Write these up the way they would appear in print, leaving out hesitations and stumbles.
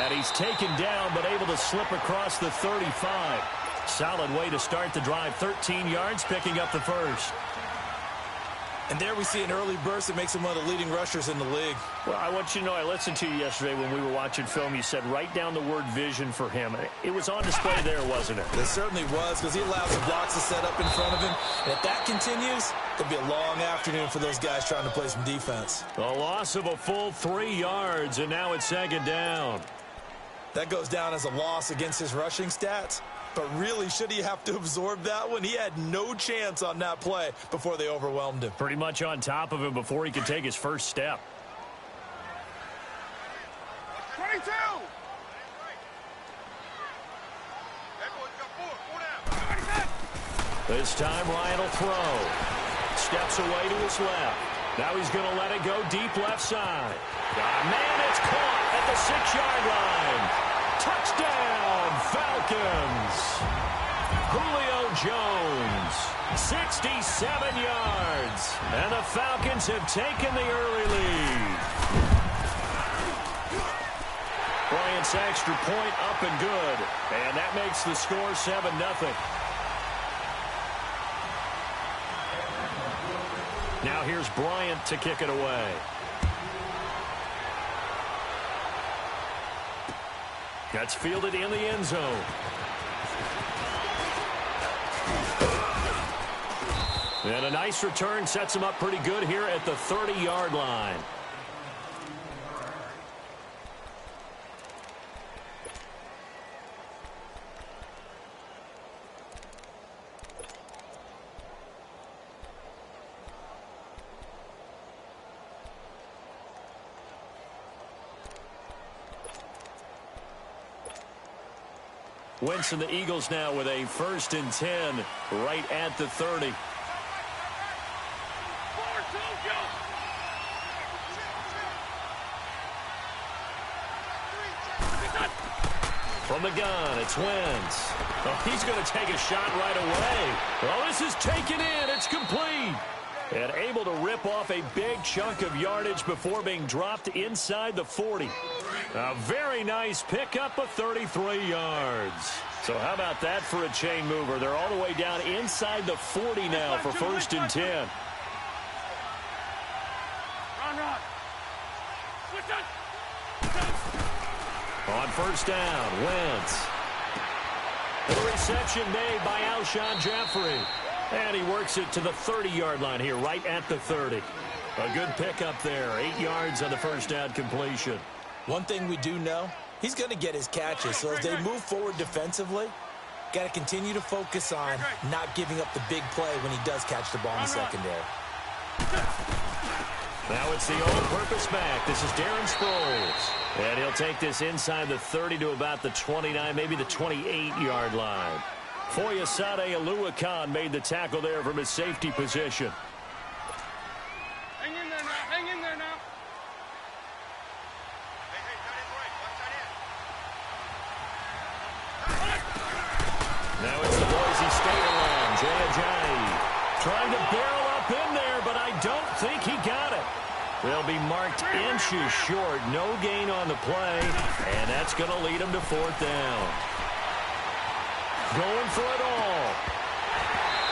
And he's taken down, but able to slip across the 35. Solid way to start the drive. 13 yards, picking up the first. And there we see an early burst that makes him one of the leading rushers in the league. Well, I want you to know, I listened to you yesterday when we were watching film. You said write down the word vision for him. It was on display there, wasn't it? It certainly was, because he allows the blocks to set up in front of him. And if that continues, it'll be a long afternoon for those guys trying to play some defense. A loss of a full 3 yards, and now it's second down. That goes down as a loss against his rushing stats. But really, should he have to absorb that one? He had no chance on that play before they overwhelmed him. Pretty much on top of him before he could take his first step. 22! This time, Ryan will throw. Steps away to his left. Now he's going to let it go deep left side. Man, it's caught at the 6-yard line. Touchdown, Falcons. Julio Jones, 67 yards. And the Falcons have taken the early lead. Bryant's extra point up and good. And that makes the score 7-0. Now here's Bryant to kick it away. That's fielded in the end zone. And a nice return sets him up pretty good here at the 30-yard line. Wentz and the Eagles now with a 1st and 10 right at the 30. From the gun, it's Wentz. Oh, he's going to take a shot right away. Oh, this is taken in. It's complete. And able to rip off a big chunk of yardage before being dropped inside the 40. A very nice pickup of 33 yards. So how about that for a chain mover? They're all the way down inside the 40 now for 1st and 10. On 1st down, Wentz. The reception made by Alshon Jeffrey. And he works it to the 30-yard line here, right at the 30. A good pickup there. 8 yards on the 1st down completion. One thing we do know, he's going to get his catches. So as they move forward defensively, got to continue to focus on not giving up the big play when he does catch the ball in the secondary. Now it's the all-purpose back. This is Darren Sproles. And he'll take this inside the 30 to about the 29, maybe the 28-yard line. Foyesade Oluwakan made the tackle there from his safety position. Hang in there now. Hang in there now. Now it's the Boise State alarm. Jay Ajayi trying to barrel up in there, but I don't think he got it. They'll be marked inches short. No gain on the play, and that's going to lead him to 4th down. Going for it all.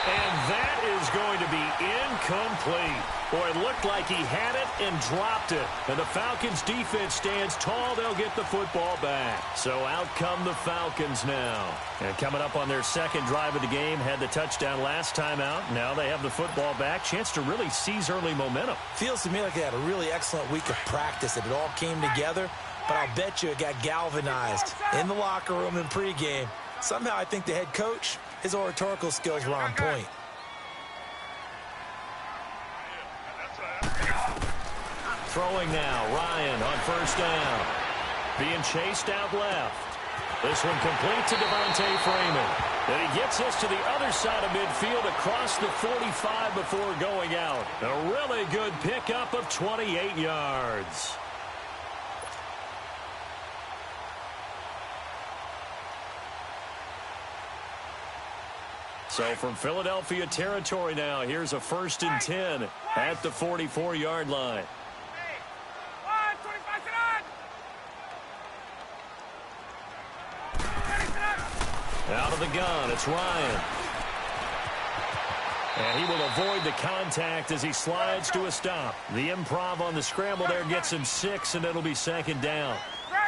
And that is going to be incomplete. Boy, it looked like he had it and dropped it. And the Falcons defense stands tall. They'll get the football back. So out come the Falcons now. And coming up on their 2nd drive of the game, had the touchdown last time out. Now they have the football back. Chance to really seize early momentum. Feels to me like they had a really excellent week of practice. It all came together. But I'll bet you it got galvanized in the locker room in pregame. Somehow I think the head coach, his oratorical skills were on point. Throwing now, Ryan on 1st down. Being chased out left. This one complete to Devontae Freeman. And he gets us to the other side of midfield across the 45 before going out. A really good pickup of 28 yards. So from Philadelphia territory now, here's a 1st and 10 at the 44-yard line. Out of the gun, it's Ryan. And he will avoid the contact as he slides to a stop. The improv on the scramble there gets him 6, and it'll be second down.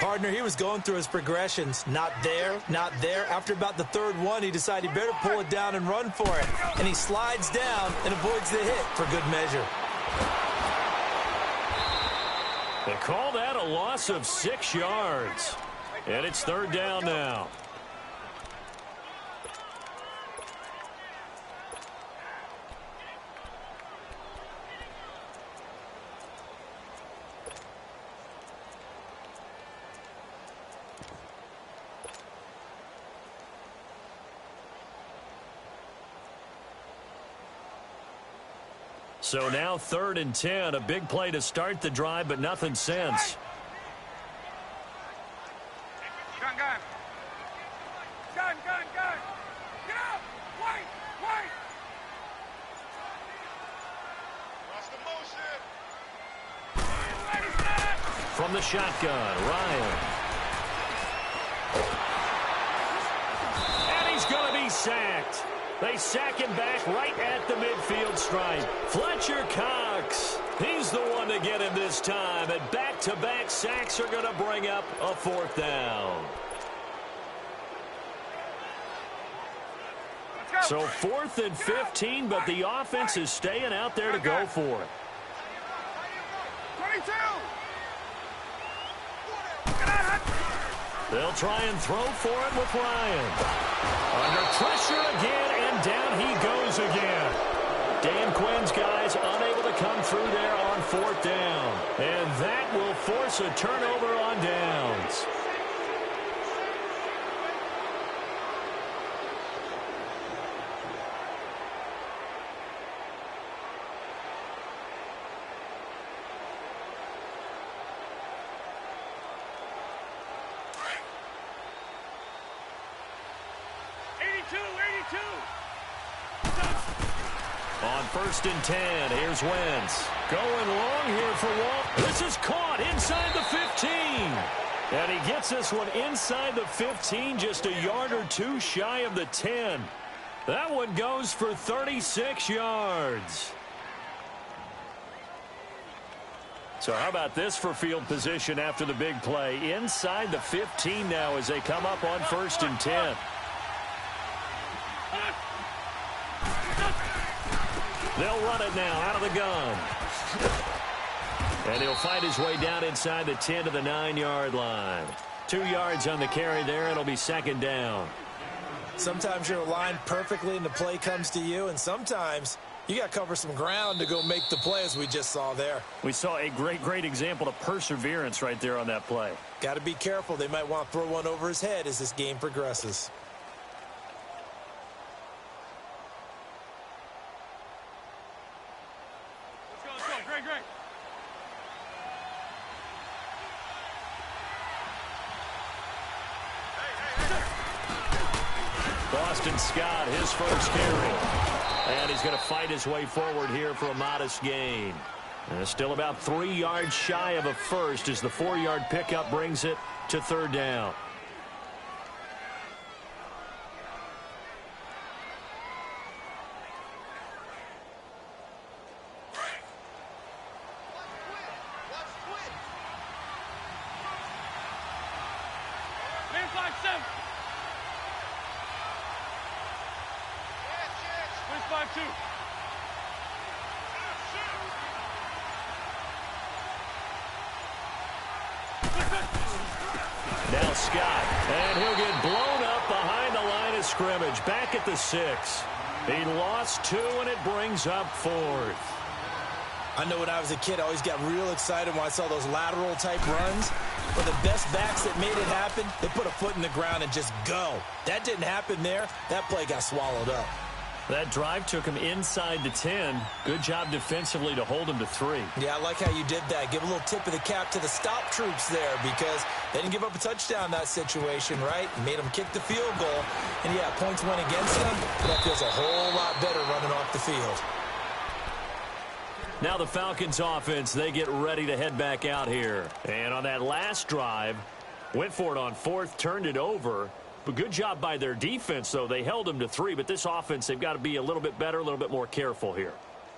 Partner, he was going through his progressions. Not there, not there. After about the third one, he decided he better pull it down and run for it. And he slides down and avoids the hit for good measure. They call that a loss of 6 yards. And it's third down now. So now 3rd and 10, a big play to start the drive, but nothing since. Gun. Get up! Wait! Lost the motion. From the shotgun, Ryan. And he's going to be sacked. They sack him back right at the midfield stripe. Fletcher Cox, he's the one to get him this time. And back-to-back sacks are going to bring up a 4th down. So 4th and 15, but the offense is staying out there to go for it. 22. They'll try and throw for it with Ryan. Under pressure again, and down he goes again. Dan Quinn's guys unable to come through there on 4th down. And that will force a turnover on downs. On 1st and 10, here's Wentz. Going long here for Walt. This is caught inside the 15. And he gets this one inside the 15, just a yard or 2 shy of the 10. That one goes for 36 yards. So how about this for field position after the big play? Inside the 15 now as they come up on 1st and 10. They'll run it now out of the gun. And he'll find his way down inside the 10 to the 9-yard line. 2 yards on the carry there. It'll be second down. Sometimes you're aligned perfectly and the play comes to you, and sometimes you got to cover some ground to go make the play, as we just saw there. We saw a great example of perseverance right there on that play. Got to be careful. They might want to throw one over his head as this game progresses. Great. Boston Scott, his first carry. And he's going to fight his way forward here for a modest gain. And still about 3 yards shy of a first as the 4-yard pickup brings it to 3rd down. Now Scott, and he'll get blown up behind the line of scrimmage, back at the 6. He lost 2, and it brings up 4th. I know when I was a kid, I always got real excited when I saw those lateral-type runs. But the best backs that made it happen, they put a foot in the ground and just go. That didn't happen there. That play got swallowed up. That drive took him inside the 10. Good job defensively to hold him to 3. Yeah, I like how you did that. Give a little tip of the cap to the stop troops there, because they didn't give up a touchdown in that situation, right? Made them kick the field goal. And, yeah, points went against them, but that feels a whole lot better running off the field. Now the Falcons offense, they get ready to head back out here. And on that last drive, went for it on 4th, turned it over. But good job by their defense, though. They held them to 3, but this offense, they've got to be a little bit better, a little bit more careful here.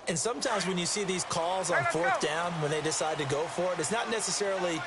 And sometimes when you see these calls on fourth down, when they decide to go for it, it's not necessarily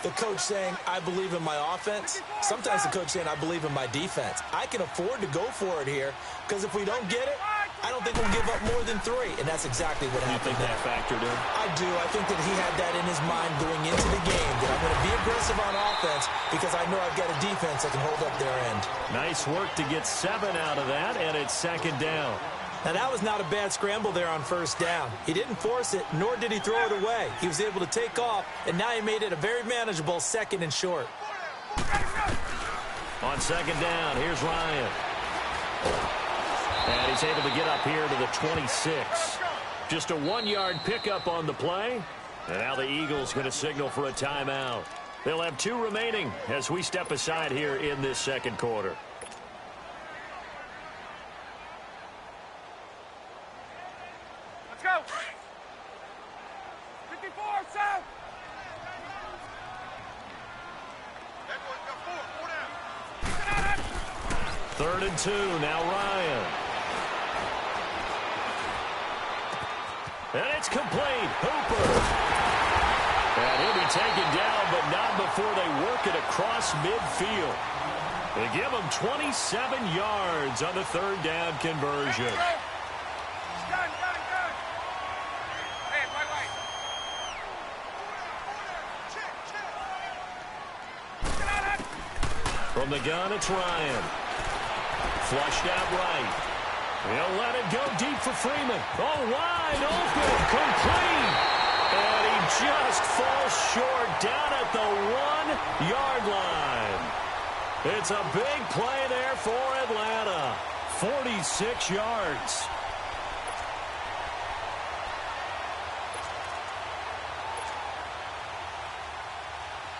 the coach saying, I believe in my offense. Sometimes the coach saying, I believe in my defense. I can afford to go for it here because if we don't get it, I don't think we'll give up more than 3. And that's exactly what happened. You think that factored in? I do. I think that he had that in his mind going into the game, that I'm going to be aggressive on offense because I know I've got a defense that can hold up their end. Nice work to get 7 out of that, and it's 2nd down. Now, that was not a bad scramble there on 1st down. He didn't force it, nor did he throw it away. He was able to take off, and now he made it a very manageable 2nd and short. On 2nd down, here's Ryan. And he's able to get up here to the 26. Just a 1-yard pickup on the play. And now the Eagles going to signal for a timeout. They'll have 2 remaining as we step aside here in this 2nd quarter. Let's go. 54, south. That one's got 4 down. 3rd and 2, now Ryan. And it's complete. Hooper. And he'll be taken down, but not before they work it across midfield. They give him 27 yards on the 3rd down conversion. Done. Hey, wait. From the gun, it's Ryan. Flushed out right. He'll let it go deep for Freeman. Oh, wide open. Complete. And he just falls short down at the 1-yard line. It's a big play there for Atlanta. 46 yards.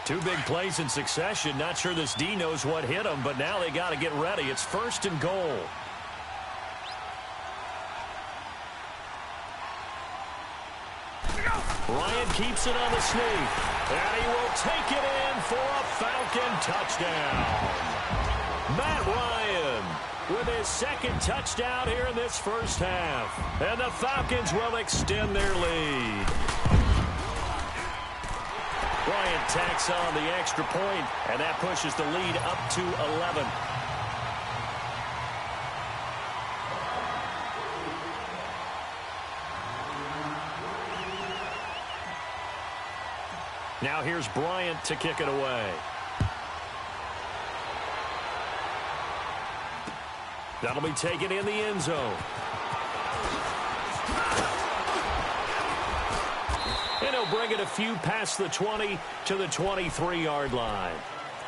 Two big plays in succession. Not sure this D knows what hit him, but now they got to get ready. It's 1st and goal. Ryan keeps it on the sneak. And he will take it in for a Falcon touchdown. Matt Ryan with his 2nd touchdown here in this 1st half. And the Falcons will extend their lead. Bryant tacks on the extra point, and that pushes the lead up to 11. Now here's Bryant to kick it away. That'll be taken in the end zone. And he'll bring it a few past the 20 to the 23-yard line.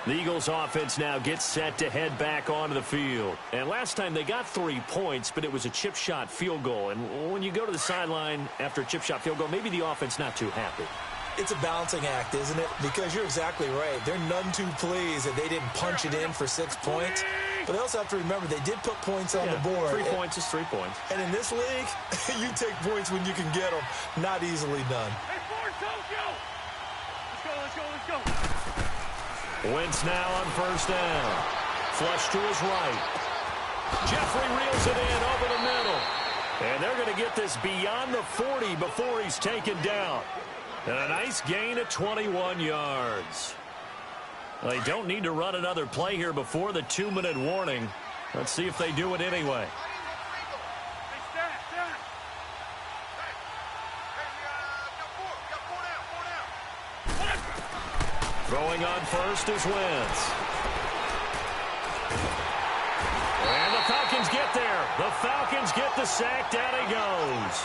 The Eagles offense now gets set to head back onto the field. And last time they got 3 points, but it was a chip shot field goal. And when you go to the sideline after a chip shot field goal, maybe the offense not too happy. It's a balancing act, isn't it? Because you're exactly right. They're none too pleased that they didn't punch it in for 6 points. But they also have to remember they did put points on the board. 3 points is 3 points. And in this league, you take points when you can get them. Not easily done. Hey, Ford, Tokyo. Let's go. Wentz now on 1st down. Flush to his right. Jeffrey reels it in over the middle. And they're going to get this beyond the 40 before he's taken down. And a nice gain of 21 yards. They don't need to run another play here before the 2-minute warning. Let's see if they do it anyway. Throwing on 1st is Wentz. And the Falcons get there. The Falcons get the sack. Down he goes.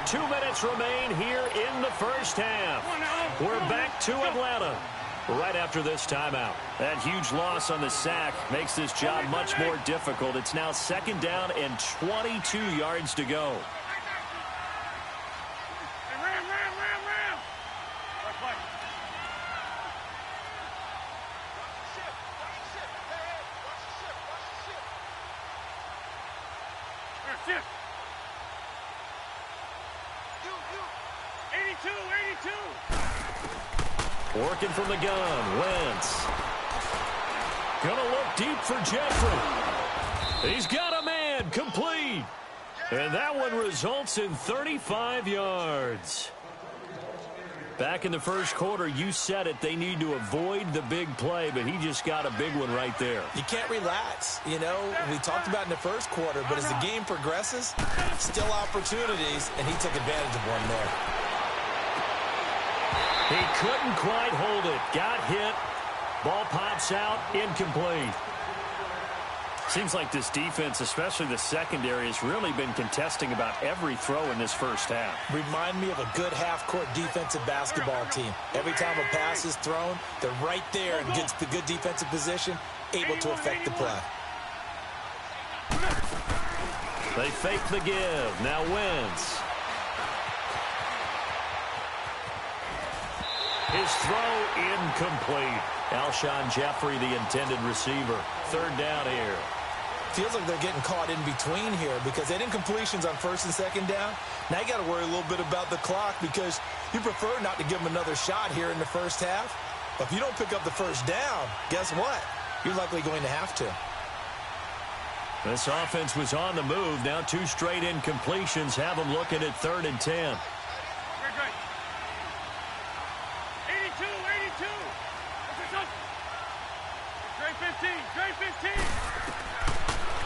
2 minutes remain here in the 1st half. We're back to Atlanta right after this timeout. That huge loss on the sack makes this job much more difficult. It's now 2nd down and 22 yards to go. Ram. Shift. 82. Working from the gun, Wentz. Gonna look deep for Jeffrey. He's got a man, complete. And that one results in 35 yards. Back in the first quarter, you said it, they need to avoid the big play, but he just got a big one right there. You can't relax. You know, we talked about in the first quarter, but as the game progresses, still opportunities, and he took advantage of one there. He couldn't quite hold it. Got hit. Ball pops out, incomplete. Seems like this defense, especially the secondary, has really been contesting about every throw in this first half. Remind me of a good half-court defensive basketball team. Every time a pass is thrown, they're right there and gets the good defensive position, able to affect the play. They fake the give. Now Wentz. His throw incomplete. Alshon Jeffrey, the intended receiver. Third down here. Feels like they're getting caught in between here because they had incompletions on first and second down. Now you got to worry a little bit about the clock because you prefer not to give them another shot here in the first half. But if you don't pick up the first down, guess what? You're likely going to have to. This offense was on the move. Now 2 straight incompletions have them looking at 3rd and 10.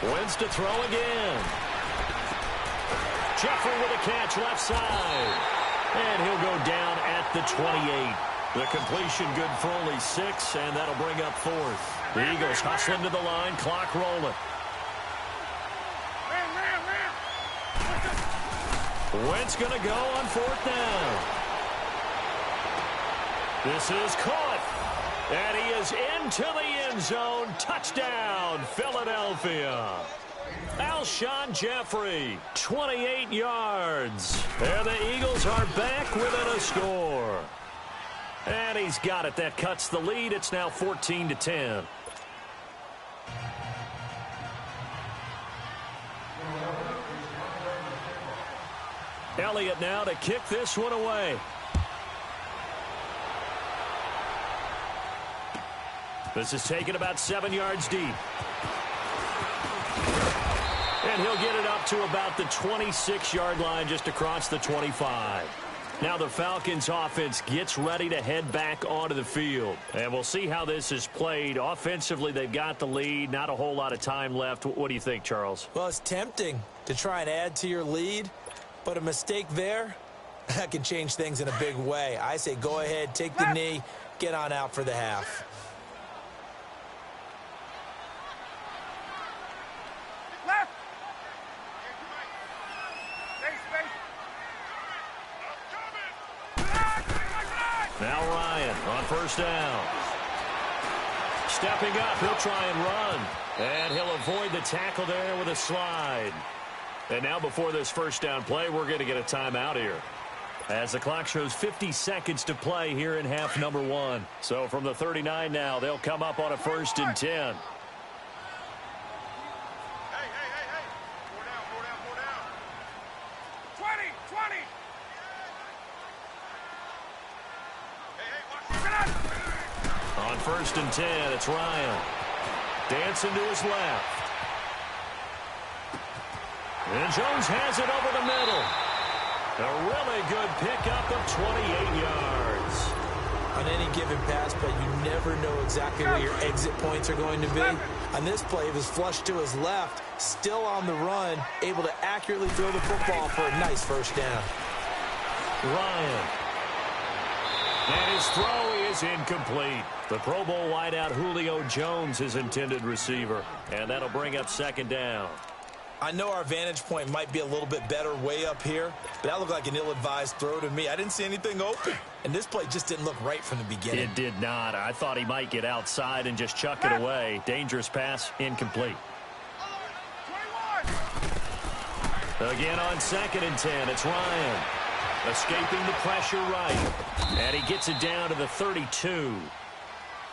Wentz to throw again. Jeffrey with a catch left side. And he'll go down at the 28. The completion good for only 6, and that'll bring up 4th. The Eagles hustling to the line, clock rolling. Wentz going to go on 4th down. This is caught. And he is into the end zone. Touchdown, Philadelphia. Alshon Jeffrey, 28 yards. And the Eagles are back within a score. And he's got it. That cuts the lead. It's now 14-10. Elliott now to kick this one away. This is taken about 7 yards deep. And he'll get it up to about the 26-yard line, just across the 25. Now the Falcons offense gets ready to head back onto the field. And we'll see how this is played. Offensively, they've got the lead. Not a whole lot of time left. What do you think, Charles? Well, it's tempting to try and add to your lead, but a mistake there, that can change things in a big way. I say go ahead, take the knee, get on out for the half. Now Ryan on 1st down. Stepping up, he'll try and run. And he'll avoid the tackle there with a slide. And now before this 1st down play, we're going to get a timeout here. As the clock shows 50 seconds to play here in half number 1. So from the 39 now, they'll come up on a 1st and 10. On 1st and 10, it's Ryan. Dancing to his left. And Jones has it over the middle. A really good pickup of 28 yards. On any given pass play, you never know exactly where your exit points are going to be. On this play, it was flushed to his left, still on the run, able to accurately throw the football for a nice 1st down. Ryan. And his throw is incomplete. The Pro Bowl wideout Julio Jones, his intended receiver. And that'll bring up 2nd down. I know our vantage point might be a little bit better way up here, but that looked like an ill-advised throw to me. I didn't see anything open. And this play just didn't look right from the beginning. It did not. I thought he might get outside and just chuck it away. Dangerous pass, incomplete. Again on 2nd and 10, it's Ryan. Escaping the pressure right. And he gets it down to the 32.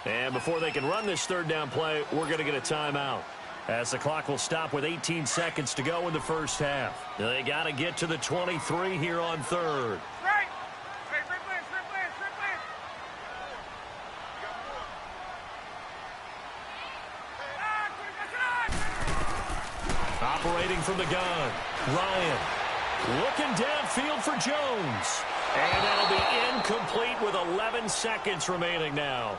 And before they can run this 3rd down play, we're going to get a timeout. As the clock will stop with 18 seconds to go in the 1st half. They got to get to the 23 here on 3rd. Operating from the gun, Ryan. Looking downfield for Jones. And that'll be incomplete with 11 seconds remaining now.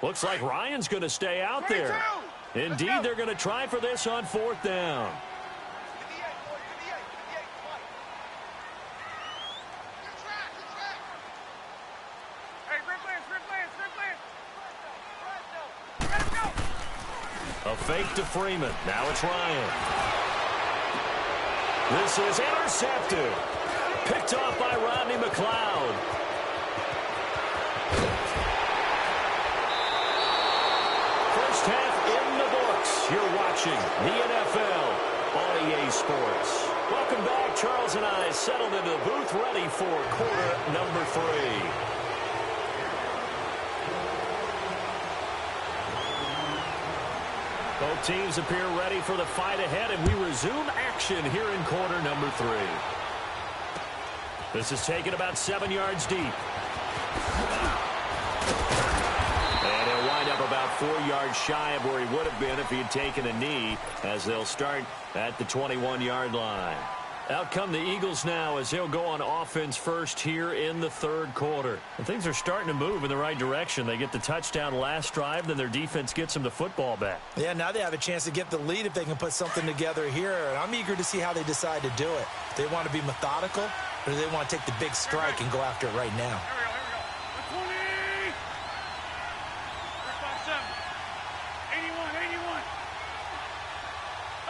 Looks like Ryan's going to stay out there. Indeed, they're going to try for this on 4th down. A fake to Freeman. Now it's Ryan. This is intercepted. Picked off by Rodney McLeod. First half in the books. You're watching the NFL on EA Sports. Welcome back. Charles and I settled into the booth ready for quarter number 3. Both teams appear ready for the fight ahead, and we resume action here in quarter number 3. This is taken about 7 yards deep. And he'll wind up about 4 yards shy of where he would have been if he had taken a knee, as they'll start at the 21-yard line. Out come the Eagles now as they'll go on offense first here in the 3rd quarter. And things are starting to move in the right direction. They get the touchdown last drive, then their defense gets them the football back. Yeah, now they have a chance to get the lead if they can put something together here. And I'm eager to see how they decide to do it. Do they want to be methodical, or do they want to take the big strike and go after it right now? Here we go, here we go. 20.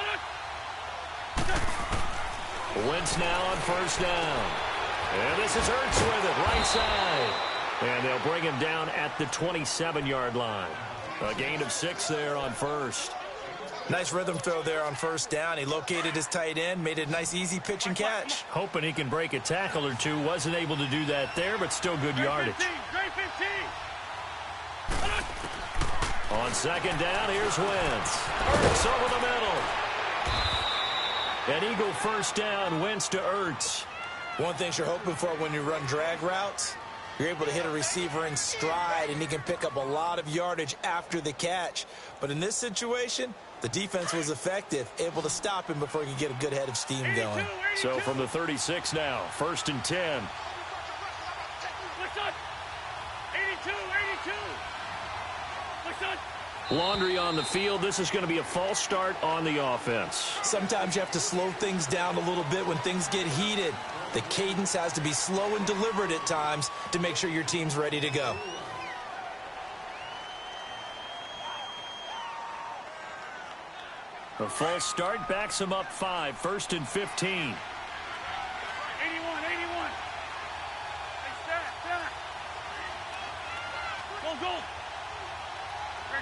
81. Wentz now on 1st down. And this is Ertz with it, right side. And they'll bring him down at the 27-yard line. A gain of 6 there on 1st. Nice rhythm throw there on 1st down. He located his tight end, made it a nice easy pitch and catch. Hoping he can break a tackle or two. Wasn't able to do that there, but still good yardage. Great 15. On 2nd down, here's Wentz. Ertz over the middle. An Eagle 1st down, Wentz to Ertz. One thing you're hoping for when you run drag routes, you're able to hit a receiver in stride, and he can pick up a lot of yardage after the catch. But in this situation, the defense was effective, able to stop him before he could get a good head of steam going. 82. So from the 36 now, 1st and 10. What's up? 82. What's up? Laundry on the field. This is going to be a false start on the offense. Sometimes you have to slow things down a little bit when things get heated. The cadence has to be slow and deliberate at times to make sure your team's ready to go. A false start backs him up 5, 1st and 15. 81. Hey, stack. Go.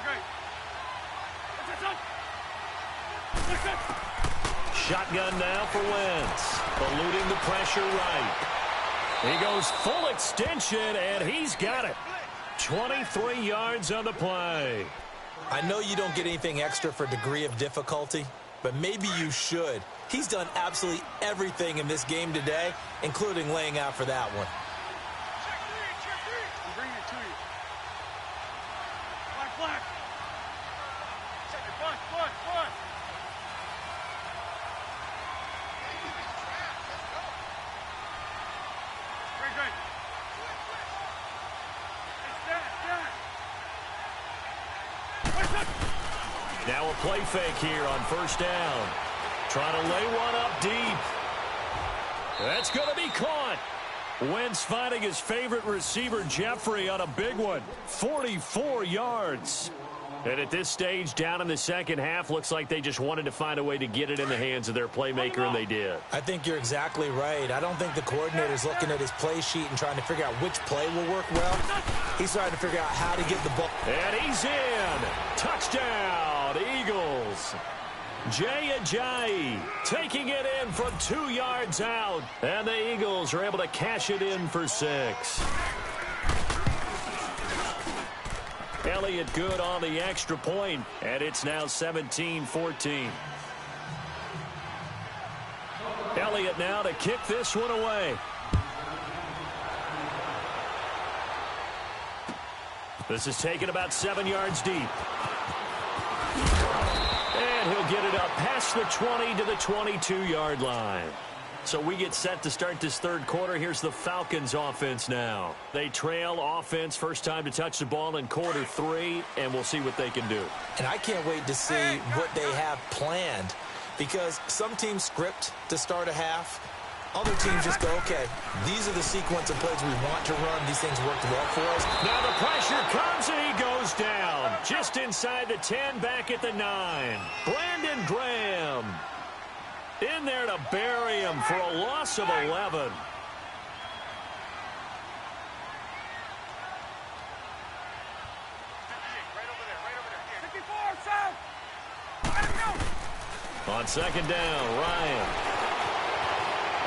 Great. What's up? Shotgun now for Wentz. Eluding the pressure right. He goes full extension, and he's got it. 23 yards on the play. I know you don't get anything extra for degree of difficulty, but maybe you should. He's done absolutely everything in this game today, including laying out for that one. Check 3. I'm bringing it to you. Black. Check it. Push. Great. Now a play fake here on 1st down. Trying to lay one up deep. That's going to be caught. Wentz finding his favorite receiver, Jeffrey, on a big one. 44 yards. And at this stage, down in the 2nd half, looks like they just wanted to find a way to get it in the hands of their playmaker, and they did. I think you're exactly right. I don't think the coordinator's looking at his play sheet and trying to figure out which play will work well. He's trying to figure out how to get the ball. And he's in. Touchdown, Eagles. Jay Ajayi taking it in from 2 yards out. And the Eagles are able to cash it in for 6. Elliott good on the extra point, and it's now 17-14. Elliott now to kick this one away. This is taken about 7 yards deep. And he'll get it up past the 20 to the 22-yard line. So we get set to start this third quarter. Here's the Falcons offense now. They trail offense, first time to touch the ball in quarter 3, and we'll see what they can do. And I can't wait to see what they have planned, because some teams script to start a half. Other teams just go, okay, these are the sequence of plays we want to run. These things worked well for us. Now the pressure comes, and he goes down. Just inside the 10, back at the 9. Brandon Graham in there to bury him for a loss of 11. On second down, Ryan.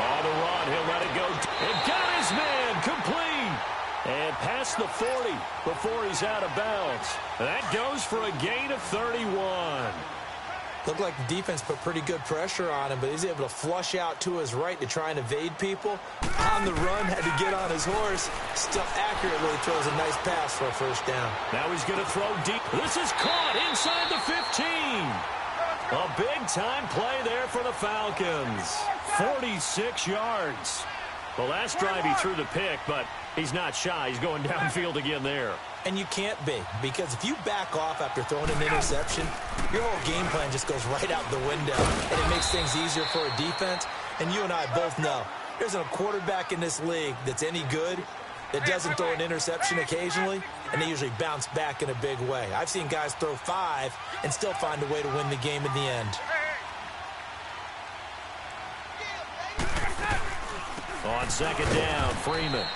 On the run, he'll let it go. And got his man complete. And past the 40 before he's out of bounds. That goes for a gain of 31. Looked like the defense put pretty good pressure on him, but he's able to flush out to his right to try and evade people. On the run, had to get on his horse. Still accurately throws a nice pass for a first down. Now he's going to throw deep. This is caught inside the 15. A big-time play there for the Falcons. 46 yards. The last drive he threw the pick, but he's not shy. He's going downfield again there. And you can't be, because if you back off after throwing an interception, your whole game plan just goes right out the window, and it makes things easier for a defense. And you and I both know there's a quarterback in this league that's any good that doesn't throw an interception occasionally, and they usually bounce back in a big way. I've seen guys throw 5 and still find a way to win the game in the end. On second down, Freeman.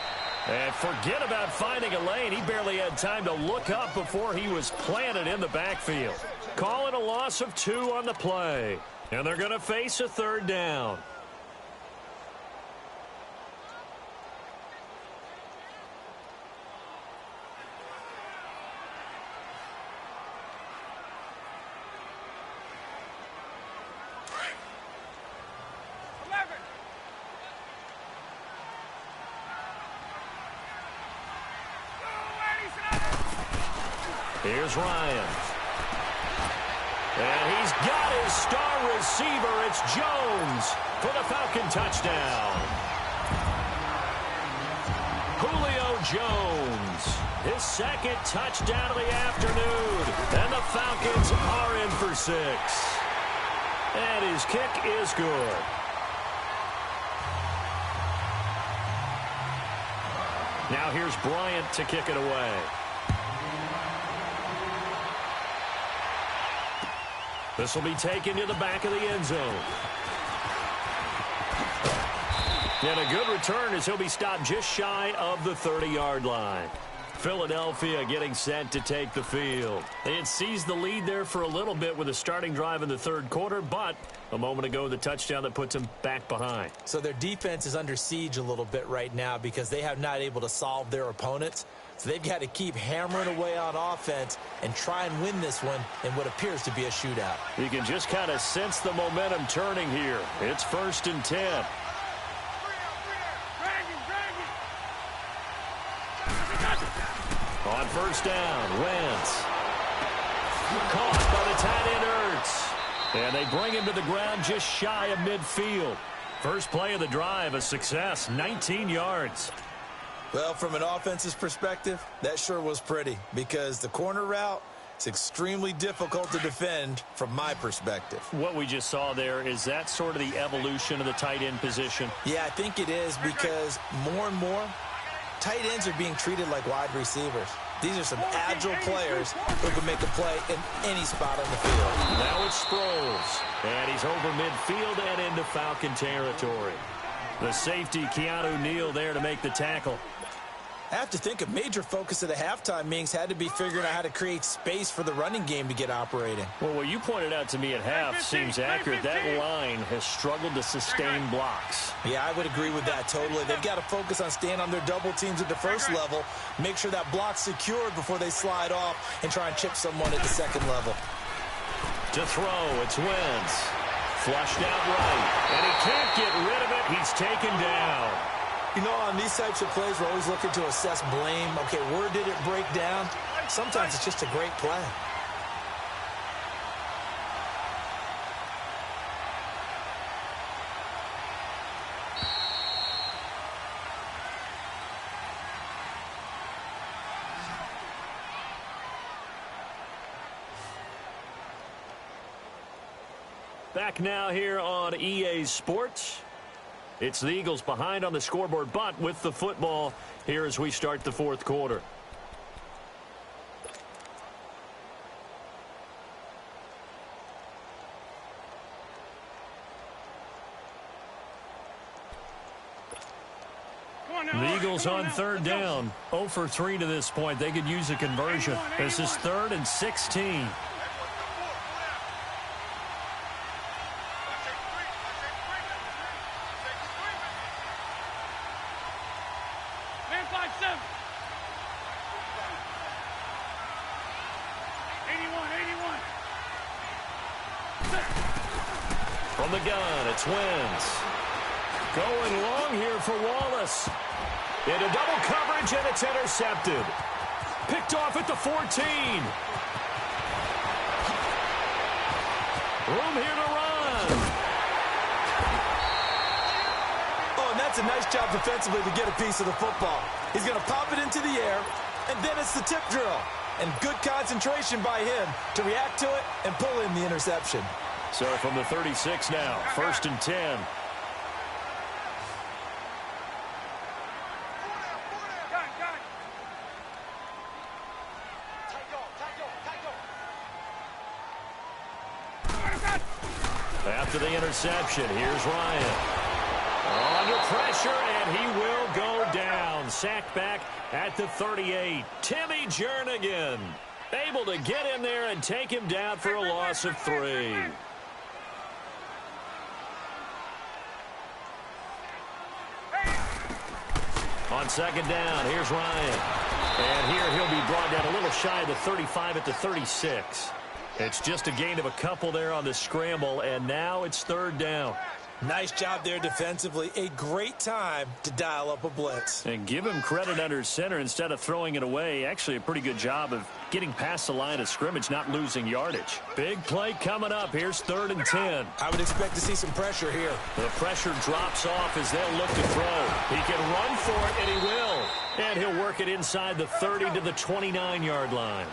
And forget about finding a lane. He barely had time to look up before he was planted in the backfield. Call it a loss of 2 on the play. And they're going to face a third down. Here's Ryan. And he's got his star receiver. It's Jones for the Falcon touchdown. Julio Jones, his second touchdown of the afternoon. And the Falcons are in for 6. And his kick is good. Now here's Bryant to kick it away. This will be taken to the back of the end zone. And a good return as he'll be stopped just shy of the 30-yard line. Philadelphia getting set to take the field. They had seized the lead there for a little bit with a starting drive in the third quarter, but a moment ago the touchdown that puts them back behind. So their defense is under siege a little bit right now because they have not able to solve their opponents. So they've got to keep hammering away on offense and try and win this one in what appears to be a shootout. You can just kind of sense the momentum turning here. It's 1st and 10. On first down, Wentz. Caught by the tight end, Ertz. And they bring him to the ground just shy of midfield. First play of the drive, a success, 19 yards. Well, from an offense's perspective, that sure was pretty because the corner route is extremely difficult to defend from my perspective. What we just saw there, is that sort of the evolution of the tight end position? Yeah, I think it is because more and more, tight ends are being treated like wide receivers. These are some agile players who can make a play in any spot on the field. Now it's Sproles, and he's over midfield and into Falcon territory. The safety, Keanu Neal, there to make the tackle. I have to think a major focus of the halftime meetings had to be figuring out how to create space for the running game to get operating. Well, what you pointed out to me at half seems accurate. That line has struggled to sustain blocks. Yeah, I would agree with that totally. They've got to focus on staying on their double teams at the first level, make sure that block's secured before they slide off and try and chip someone at the second level. To throw, it's Wentz. Flushed out right. And he can't get rid of it. He's taken down. You know, on these types of plays, we're always looking to assess blame. Okay, where did it break down? Sometimes it's just a great play. Back now here on EA Sports. It's the Eagles behind on the scoreboard, but with the football here as we start the fourth quarter. The Eagles on third down. 0 for 3 to this point. They could use a conversion. This is 3rd and 16. From the gun, it's Wentz. Going long here for Wallace. Into double coverage, and it's intercepted. Picked off at the 14. Room here to run. Oh, and that's a nice job defensively to get a piece of the football. He's going to pop it into the air, and then it's the tip drill. And good concentration by him to react to it and pull in the interception. So from the 36 now, 1st and 10. After the interception, here's Ryan. Under pressure, and he will go down. Sacked back at the 38. Timmy Jernigan able to get in there and take him down for a loss of 3. On second down, here's Ryan. And here he'll be brought down a little shy of the 35 at the 36. It's just a gain of a couple there on the scramble, and now it's 3rd down. Nice job there defensively. A great time to dial up a blitz. And give him credit under center instead of throwing it away. Actually a pretty good job of getting past the line of scrimmage, not losing yardage. Big play coming up. Here's 3rd and 10. I would expect to see some pressure here. The pressure drops off as they'll look to throw. He can run for it, and he will. And he'll work it inside the 30 to the 29-yard line.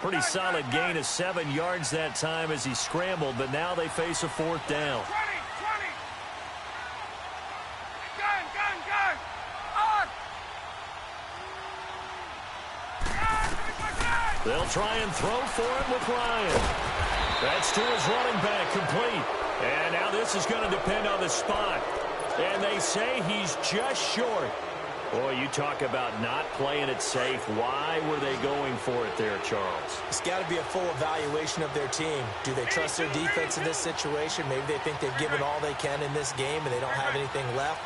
Pretty solid gain of 7 yards that time as he scrambled, but now they face a 4th down. They'll try and throw for it with Ryan. That's to his running back, complete. And now this is going to depend on the spot. And they say he's just short. Boy, you talk about not playing it safe. Why were they going for it there, Charles? It's got to be a full evaluation of their team. Do they trust their defense in this situation? Maybe they think they've given all they can in this game and they don't have anything left.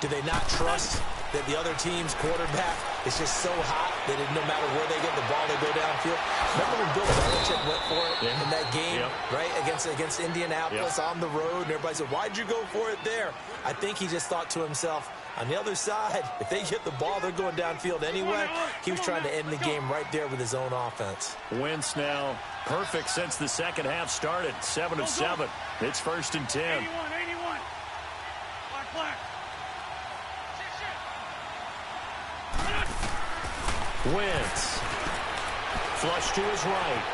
Do they not trust that the other team's quarterback is just so hot that no matter where they get the ball, they go downfield? Remember when Bill Belichick went for it in that game, right, against Indianapolis on the road, and everybody said, why'd you go for it there? I think he just thought to himself, on the other side, if they get the ball, they're going downfield anyway. He was trying to end the game right there with his own offense. Wentz now perfect since the second half started. 7 of 7. It's 1st and 10. 81. Black. Wentz. Flush to his right.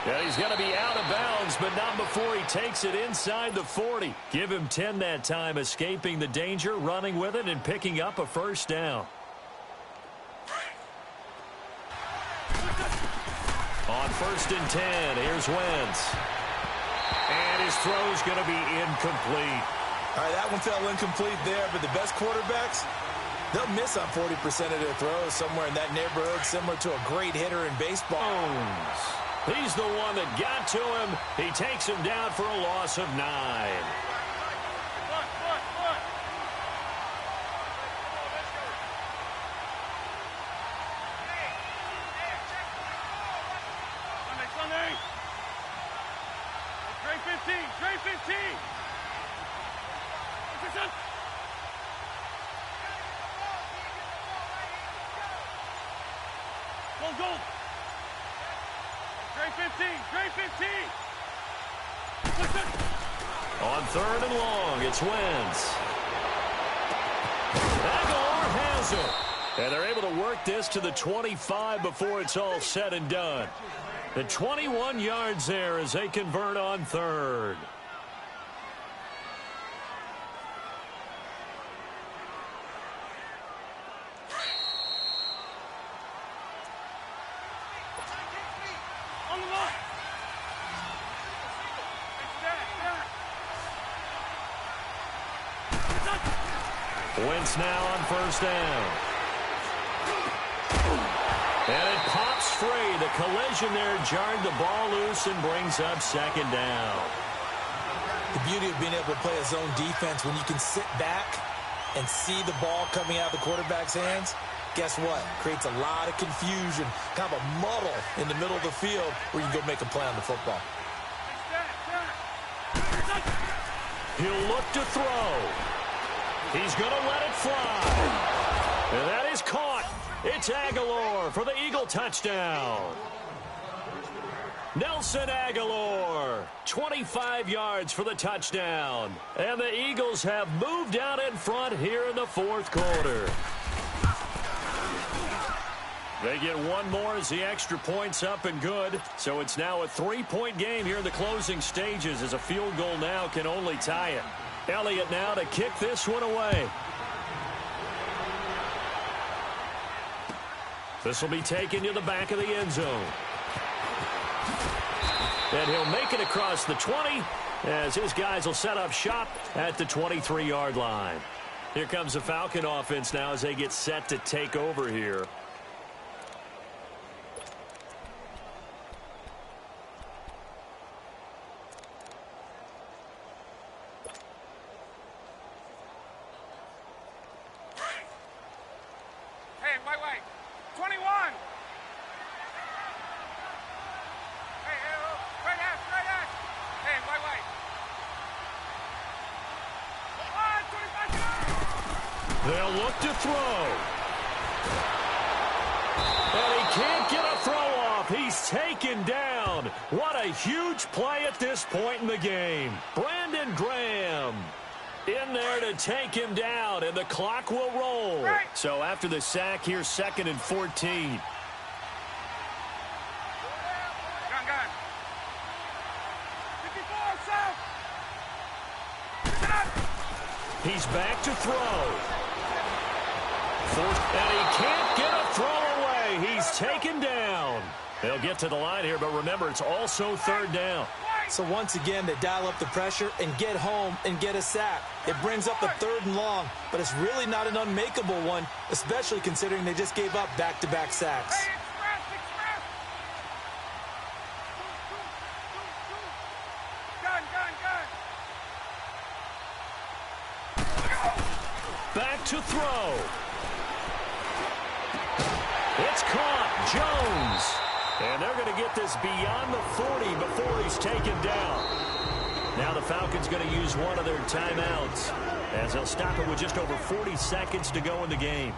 And he's going to be out of bounds, but not before he takes it inside the 40. Give him 10 that time, escaping the danger, running with it, and picking up a 1st down. On 1st and 10, here's Wentz. And his throw's going to be incomplete. All right, that one fell incomplete there, but the best quarterbacks, they'll miss on 40% of their throws, somewhere in that neighborhood, similar to a great hitter in baseball. He's the one that got to him. He takes him down for a loss of 9. Straight 15. Straight 15. On 3rd and long, it's Wentz. Aguilar has it. And they're able to work this to the 25 before it's all said and done. The 21 yards there as they convert on 3rd. On the line. Wentz now on 1st down. And it pops free. The collision there jarred the ball loose and brings up 2nd down. The beauty of being able to play a zone defense when you can sit back and see the ball coming out of the quarterback's hands, guess what? Creates a lot of confusion, kind of a muddle in the middle of the field where you can go make a play on the football. He'll look to throw. He's going to let it fly. And that is caught. It's Aguilar for the Eagle touchdown. Nelson Aguilar, 25 yards for the touchdown. And the Eagles have moved out in front here in the 4th quarter. They get one more as the extra point's up and good. So it's now a 3-point game here in the closing stages as a field goal now can only tie it. Elliott now to kick this one away. This will be taken to the back of the end zone. And he'll make it across the 20 as his guys will set up shop at the 23-yard line. Here comes the Falcon offense now as they get set to take over here. Hey, wait. 21. Hey, right at. Hey, wait. 25. They'll look to throw. And he can't get a throw off. He's taken down. What a huge play at this point in the game. Brandon Graham in there to take him down, and the clock will roll. Right. So after the sack, here's 2nd and 14. Gun. 54, south. He's back to throw. And he can't get a throw away. He's taken down. They'll get to the line here, but remember, it's also 3rd down. So once again, they dial up the pressure and get home and get a sack. It brings up the 3rd and long, but it's really not an unmakeable one, especially considering they just gave up back-to-back sacks. Hey, express. Gun. Back to throw. It's caught. Jones. And they're going to get this beyond the 40 before he's taken down. Now the Falcons going to use one of their timeouts as they'll stop it with just over 40 seconds to go in the game.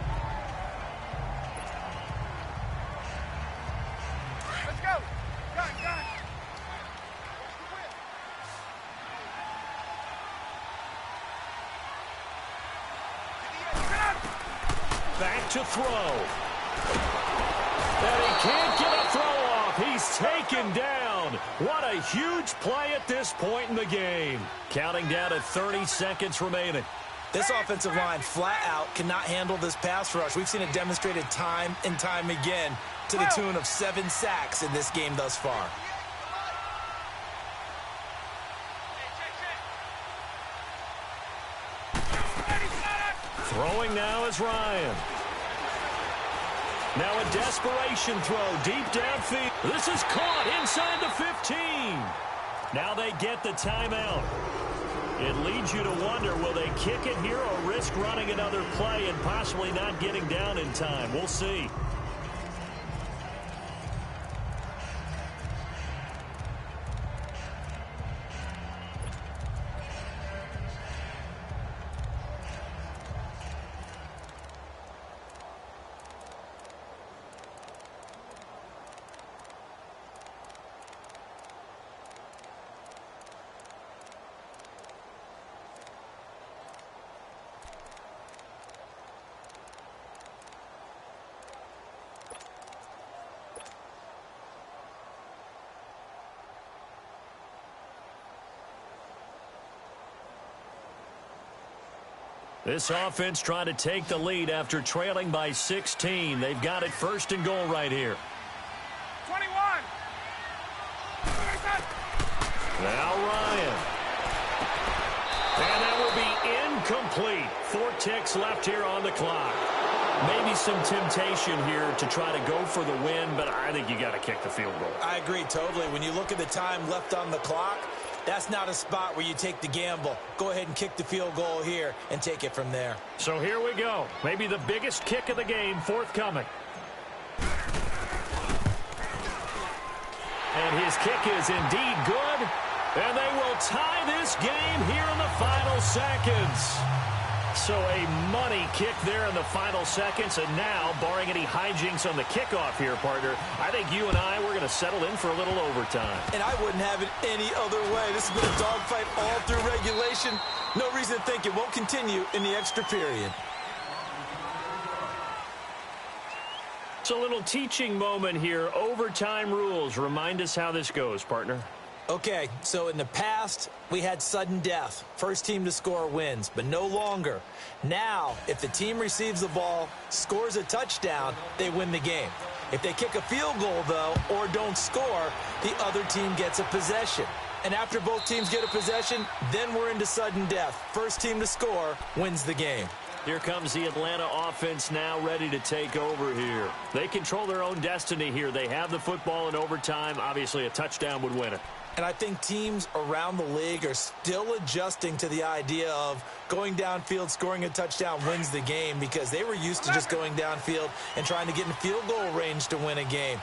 Let's go. Gun. Back to throw. And he can't get a throw off. He's taken down. What a huge play at this point in the game. Counting down to 30 seconds remaining. This offensive line flat out cannot handle this pass rush. We've seen it demonstrated time and time again to the tune of 7 sacks in this game thus far. Throwing now is Ryan. Now a desperation throw deep downfield. This is caught inside the 15. Now they get the timeout. It leads you to wonder, will they kick it here or risk running another play and possibly not getting down in time? We'll see. This offense trying to take the lead after trailing by 16. They've got it 1st and goal right here. 21. Now Ryan. And that will be incomplete. 4 ticks left here on the clock. Maybe some temptation here to try to go for the win, but I think you got to kick the field goal. I agree totally. When you look at the time left on the clock, that's not a spot where you take the gamble. Go ahead and kick the field goal here and take it from there. So here we go. Maybe the biggest kick of the game forthcoming. And his kick is indeed good. And they will tie this game here in the final seconds. So a money kick there in the final seconds. And now, barring any hijinks on the kickoff here, partner, I think you and I, we're going to settle in for a little overtime. And I wouldn't have it any other way. This has been a dogfight all through regulation. No reason to think it won't continue in the extra period. It's a little teaching moment here. Overtime rules. Remind us how this goes, partner. Okay, so in the past, we had sudden death. First team to score wins, but no longer. Now, if the team receives the ball, scores a touchdown, they win the game. If they kick a field goal, though, or don't score, the other team gets a possession. And after both teams get a possession, then we're into sudden death. First team to score wins the game. Here comes the Atlanta offense now ready to take over here. They control their own destiny here. They have the football in overtime. Obviously, a touchdown would win it. And I think teams around the league are still adjusting to the idea of going downfield, scoring a touchdown wins the game, because they were used to just going downfield and trying to get in field goal range to win a game.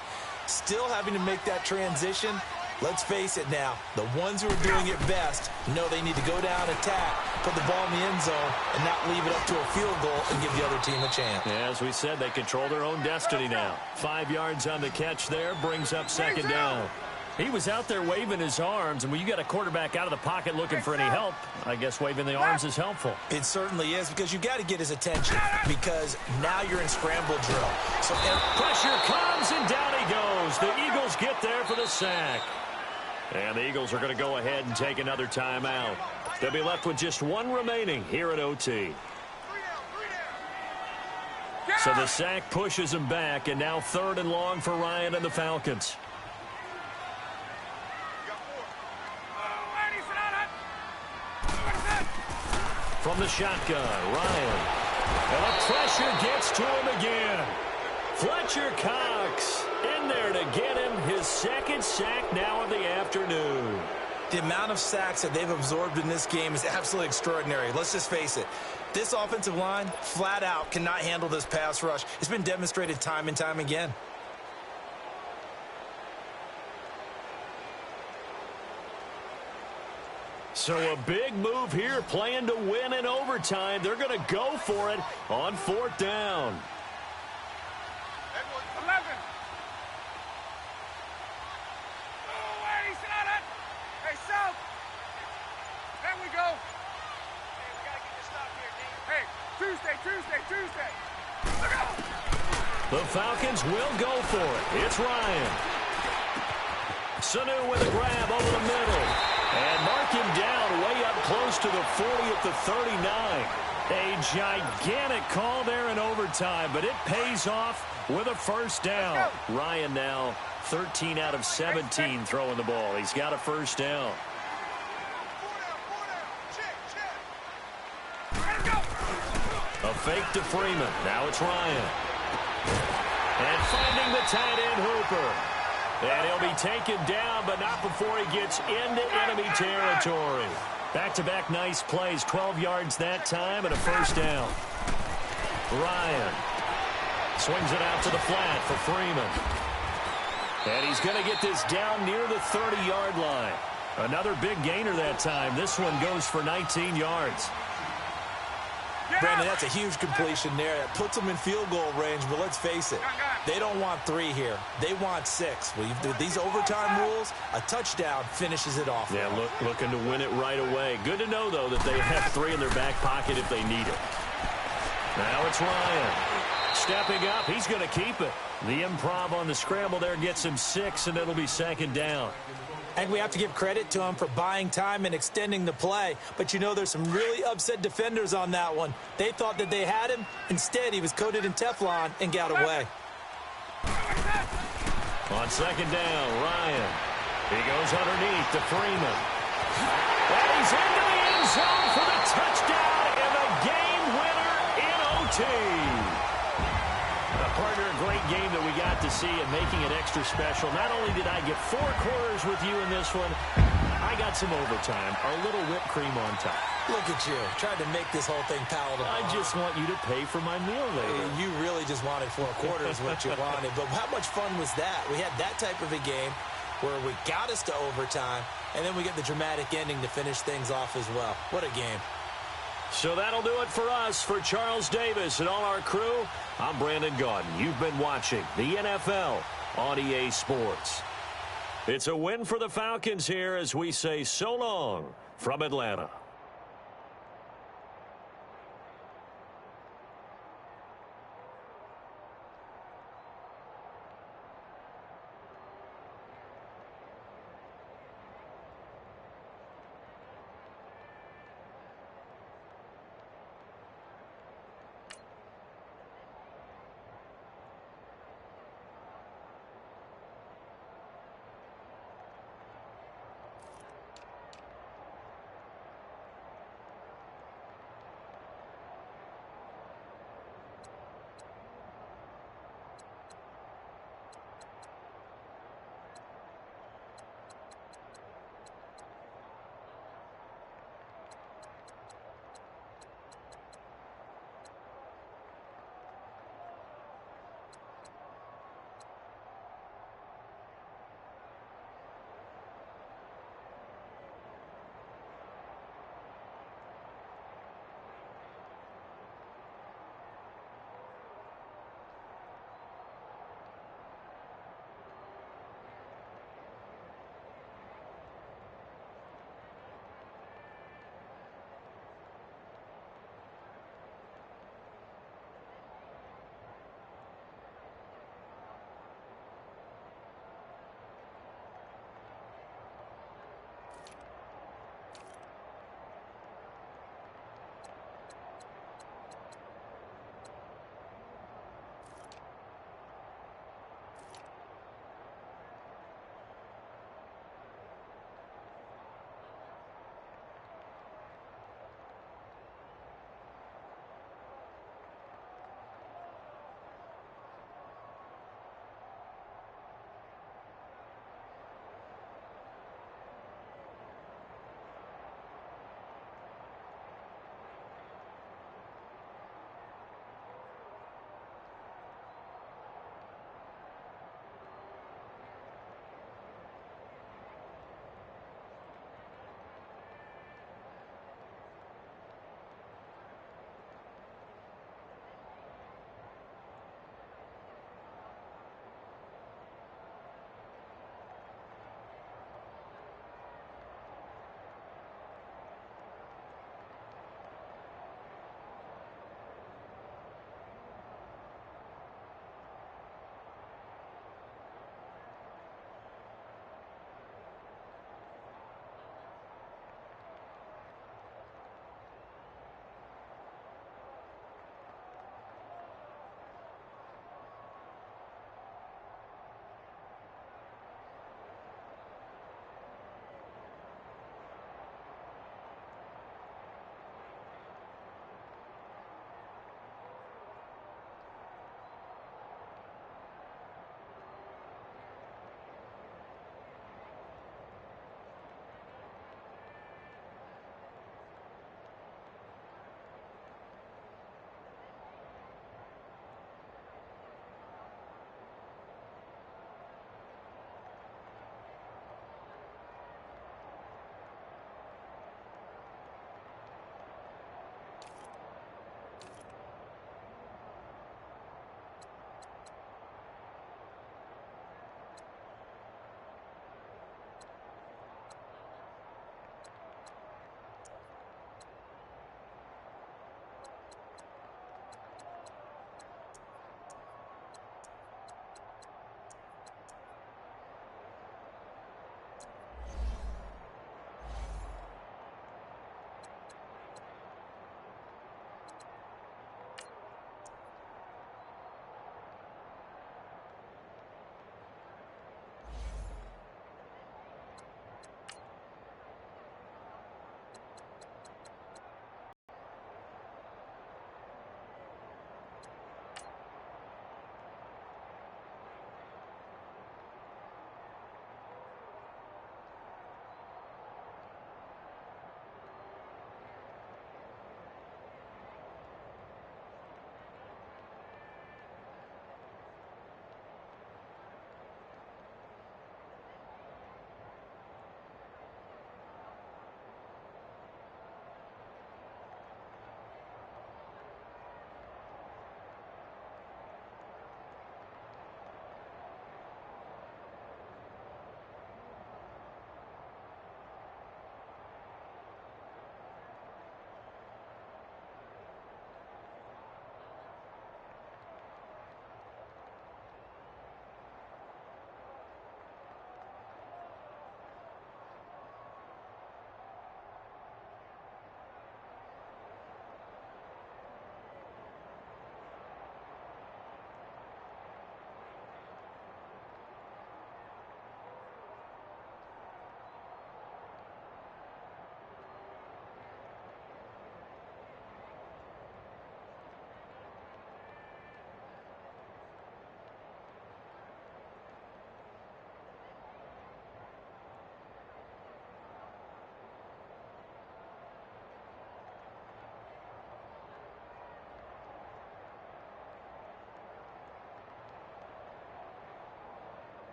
Still having to make that transition. Let's face it now, the ones who are doing it best know they need to go down, attack, put the ball in the end zone, and not leave it up to a field goal and give the other team a chance. Yeah, as we said, they control their own destiny now. 5 yards on the catch there, brings up 2nd down. He was out there waving his arms, and when you got a quarterback out of the pocket looking for any help, I guess waving the arms is helpful. It certainly is, because you got to get his attention, because now you're in scramble drill. So pressure comes, and down he goes. The Eagles get there for the sack. And the Eagles are going to go ahead and take another timeout. They'll be left with just 1 remaining here at OT. So the sack pushes him back, and now 3rd and long for Ryan and the Falcons. From the shotgun, Ryan. And the pressure gets to him again. Fletcher Cox in there to get him his 2nd sack now of the afternoon. The amount of sacks that they've absorbed in this game is absolutely extraordinary. Let's just face it. This offensive line, flat out, cannot handle this pass rush. It's been demonstrated time and time again. So a big move here, playing to win in overtime. They're going to go for it on 4th down. 11. Hey, South. There we go. Hey, we got to get this stop here, Dave. Hey, Tuesday. Look out. The Falcons will go for it. It's Ryan. Sanu with a grab over the middle. And mark him down way up close to the 40 at the 39. A gigantic call there in overtime, but it pays off with a 1st down. Ryan now 13 out of 17 throwing the ball. He's got a 1st down. A fake to Freeman. Now it's Ryan. And finding the tight end Hooper. And he'll be taken down, but not before he gets into enemy territory. Back-to-back nice plays, 12 yards that time, and a 1st down. Ryan swings it out to the flat for Freeman. And he's going to get this down near the 30-yard line. Another big gainer that time. This one goes for 19 yards. Brandon, that's a huge completion there. That puts them in field goal range, but let's face it, they don't want 3 here. They want 6. With these overtime rules, a touchdown finishes it off. Yeah, looking to win it right away. Good to know, though, that they have 3 in their back pocket if they need it. Now it's Ryan. Stepping up, he's going to keep it. The improv on the scramble there gets him 6, and it'll be 2nd down. I think we have to give credit to him for buying time and extending the play. But, you know, there's some really upset defenders on that one. They thought that they had him. Instead, he was coated in Teflon and got away. On second down, Ryan. He goes underneath to Freeman. And he's into the end zone for the touchdown and the game winner in OT. Partner, a great game that we got to see and making it extra special. Not only did I get 4 quarters with you in this one, I got some overtime, a little whipped cream on top. Look at you, tried to make this whole thing palatable. I just want you to pay for my meal later. You really just wanted 4 quarters what you wanted, but how much fun was that? We had that type of a game where we got us to overtime, and then we get the dramatic ending to finish things off as well. What a game. So that'll do it for us. For Charles Davis and all our crew, I'm Brandon Gaudin. You've been watching the NFL on EA Sports. It's a win for the Falcons here as we say so long from Atlanta.